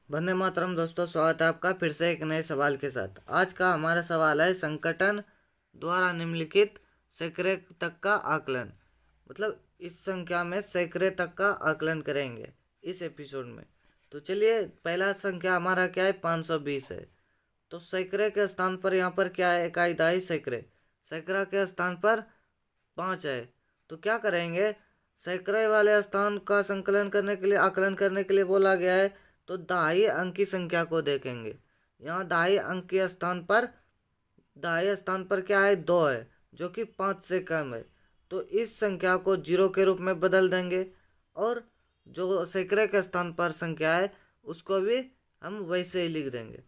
वंदे मातरम दोस्तों, स्वागत है आपका फिर से एक नए सवाल के साथ। आज का हमारा सवाल है संकटन द्वारा निम्नलिखित सैकड़े तक का आकलन। मतलब इस संख्या में सैकड़े तक का आकलन करेंगे इस एपिसोड में। तो चलिए, पहला संख्या हमारा क्या है, 520 है। तो सैकड़े के स्थान पर यहाँ पर क्या है, इकाई दहाई सैकड़े। सैकड़ा के स्थान पर 5 है। तो क्या करेंगे, सैकड़े वाले स्थान का संकलन करने के लिए, आकलन करने के लिए बोला गया है। तो दहाई अंक की संख्या को देखेंगे। यहाँ दहाई अंक के स्थान पर, दहाई स्थान पर क्या है, 2 है, जो कि 5 से कम है। तो इस संख्या को 0 के रूप में बदल देंगे, और जो सैकड़े के स्थान पर संख्या है उसको भी हम वैसे ही लिख देंगे।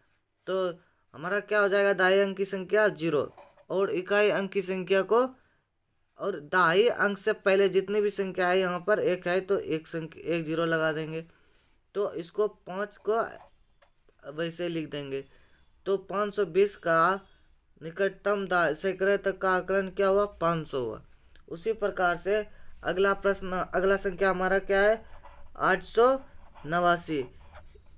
तो हमारा क्या हो जाएगा, दहाई अंक की संख्या 0, और इकाई अंक की संख्या को, और दहाई अंक से पहले जितनी भी संख्या है यहाँ पर एक है तो एक संख्या, एक 0 लगा देंगे। तो इसको 5 को वैसे लिख देंगे। तो 520 का निकटतम सैकड़े तक का आकलन क्या हुआ, 500 हुआ। उसी प्रकार से अगला प्रश्न, अगला संख्या हमारा क्या है, 889।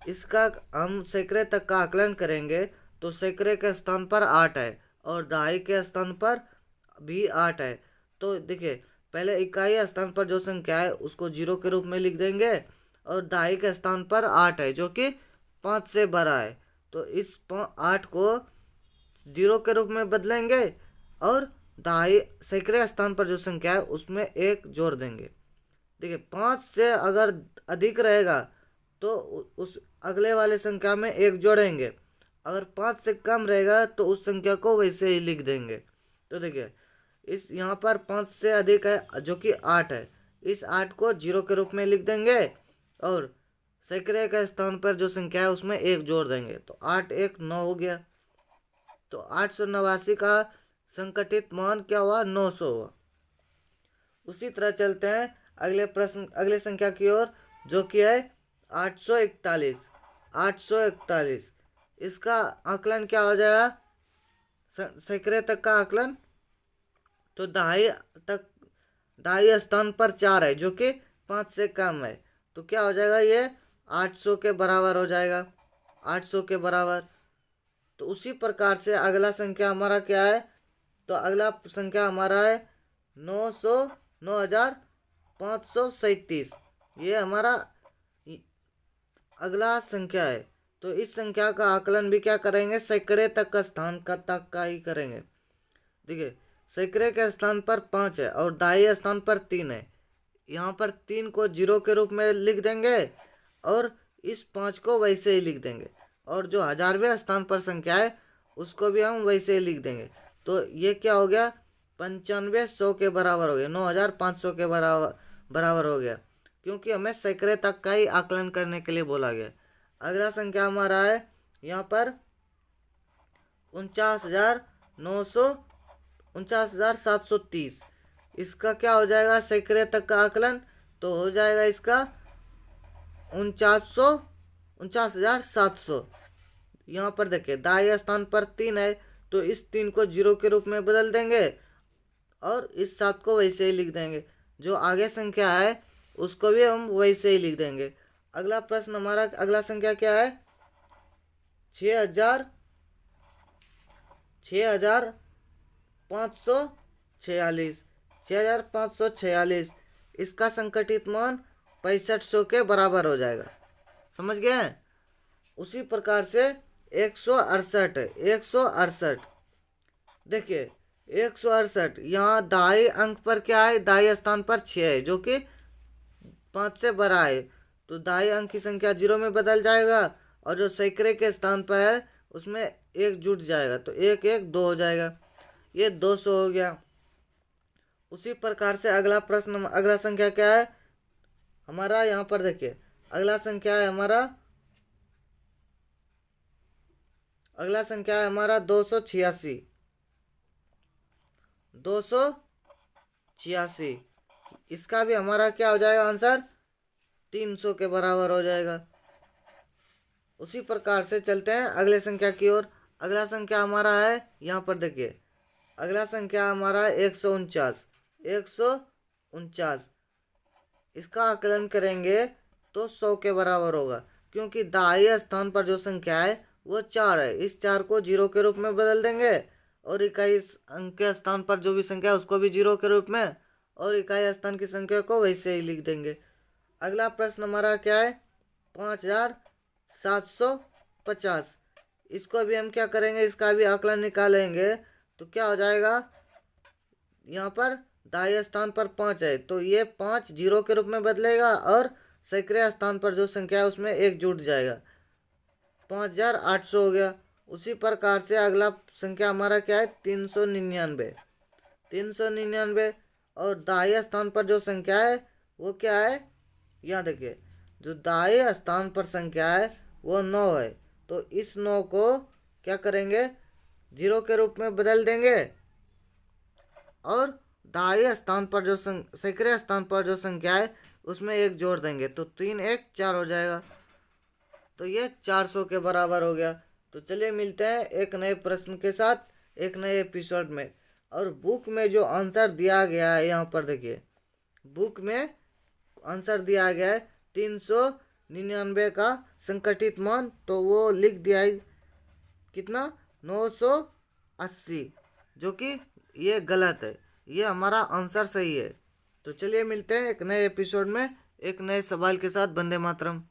इसका हम सैकड़े तक का आकलन करेंगे। तो सैकड़े के स्थान पर 8 है, और दहाई के स्थान पर भी 8 है। तो देखिए, पहले इकाई स्थान पर जो संख्या है उसको 0 के रूप में लिख देंगे, और दहाई के स्थान पर 8 है जो कि 5 से बड़ा है। तो इस 8 को 0 के रूप में बदलेंगे, और दहाई सैकड़े स्थान पर जो संख्या है उसमें एक जोड़ देंगे। देखिए, 5 से अगर अधिक रहेगा तो उस अगले वाले संख्या में एक जोड़ेंगे। अगर 5 से कम रहेगा तो उस संख्या को वैसे ही लिख देंगे। तो देखिए, इस यहाँ पर 5 से अधिक है जो कि 8 है। इस 8 को 0 के रूप में लिख देंगे, और सैकड़े के स्थान पर जो संख्या है उसमें एक जोड़ देंगे। तो 8 1 9 हो गया। तो 889 का संकटित मान क्या हुआ, 900 हुआ। उसी तरह चलते हैं अगले प्रश्न, अगले संख्या की ओर, जो कि है 841। 841 इसका आकलन क्या हो जाएगा, सैकड़े तक का आकलन। तो दहाई तक, दहाई स्थान पर 4 है जो कि 5 से कम है। तो क्या हो जाएगा, ये 800 के बराबर हो जाएगा, 800 के बराबर। तो उसी प्रकार से अगला संख्या हमारा क्या है, तो अगला संख्या हमारा है 900, 9537। ये हमारा अगला संख्या है। तो इस संख्या का आकलन भी क्या करेंगे, सैकड़े तक का स्थान का तक का ही करेंगे। देखिए, सैकड़े के स्थान पर 5 है, और दहाई स्थान पर 3 है। यहाँ पर 3 को 0 के रूप में लिख देंगे, और इस 5 को वैसे ही लिख देंगे, और जो हजारवें स्थान पर संख्या है उसको भी हम वैसे ही लिख देंगे। तो ये क्या हो गया, 9500 के बराबर हो गया, 9500 के बराबर बराबर हो गया, क्योंकि हमें सैकड़े तक का ही आकलन करने के लिए बोला गया। अगला संख्या हमारा है यहाँ पर 49,900, 49,730। इसका क्या हो जाएगा, सैकड़े तक का आकलन। तो हो जाएगा इसका 49,700। यहाँ पर देखिए, दाएं स्थान पर 3 है, तो इस 3 को 0 के रूप में बदल देंगे, और इस 7 को वैसे ही लिख देंगे। जो आगे संख्या है उसको भी हम वैसे ही लिख देंगे। अगला प्रश्न हमारा, अगला संख्या क्या है, 6,546। 6,546 इसका संकटित मान 6500 के बराबर हो जाएगा। समझ गए हैं। उसी प्रकार से 168 है, 168। देखिए, 168 यहाँ दाई अंक पर क्या है, दाई स्थान पर 6 है जो कि 5 से बड़ा है। तो दाई अंक की संख्या 0 में बदल जाएगा, और जो सैकड़े के स्थान पर है उसमें एक जुट जाएगा, तो 1 1 2 हो जाएगा। ये 200 हो गया। उसी प्रकार से अगला प्रश्न, अगला संख्या क्या है हमारा, यहाँ पर देखिए, अगला संख्या है हमारा, अगला संख्या है हमारा 286। 286 इसका भी हमारा क्या हो जाएगा आंसर, 300 के बराबर हो जाएगा। उसी प्रकार से चलते हैं अगले संख्या की ओर। अगला संख्या हमारा है यहाँ पर देखिए, अगला संख्या हमारा है 149। 149 इसका आकलन करेंगे तो 100 के बराबर होगा। क्योंकि दाहिने स्थान पर जो संख्या है वो 4 है, इस 4 को 0 के रूप में बदल देंगे और इकाई अंक के स्थान पर जो भी संख्या है उसको भी 0 के रूप में और इकाई स्थान की संख्या को वैसे ही लिख देंगे। अगला प्रश्न हमारा क्या है, 5750। इसको भी हम क्या करेंगे, इसका भी आकलन निकालेंगे। तो क्या हो जाएगा, यहाँ पर दाहिने स्थान पर 5 है तो ये 5 0 के रूप में बदलेगा और सैकड़े स्थान पर जो संख्या है उसमें 1 जुड़ जाएगा, 5800 हो गया। उसी प्रकार से अगला संख्या हमारा क्या है, 399। 399 और दाहिने स्थान पर जो संख्या है वो क्या है, यहाँ देखिए जो दाहिने स्थान पर संख्या है वो 9 है। तो इस 9 को क्या करेंगे, 0 के रूप में बदल देंगे और दाहिने स्थान पर जो सैकड़े स्थान पर जो संख्या है उसमें 1 जोड़ देंगे तो 3 1 4 हो जाएगा। तो ये 400 के बराबर हो गया। तो चलिए मिलते हैं एक नए प्रश्न के साथ एक नए एपिसोड में। और बुक में जो आंसर दिया गया है, यहाँ पर देखिए बुक में आंसर दिया गया है 399 का संकटित मान, तो वो लिख दिया है कितना, 980, जो कि ये गलत है, ये हमारा आंसर सही है। तो चलिए मिलते हैं एक नए एपिसोड में एक नए सवाल के साथ। वंदे मातरम।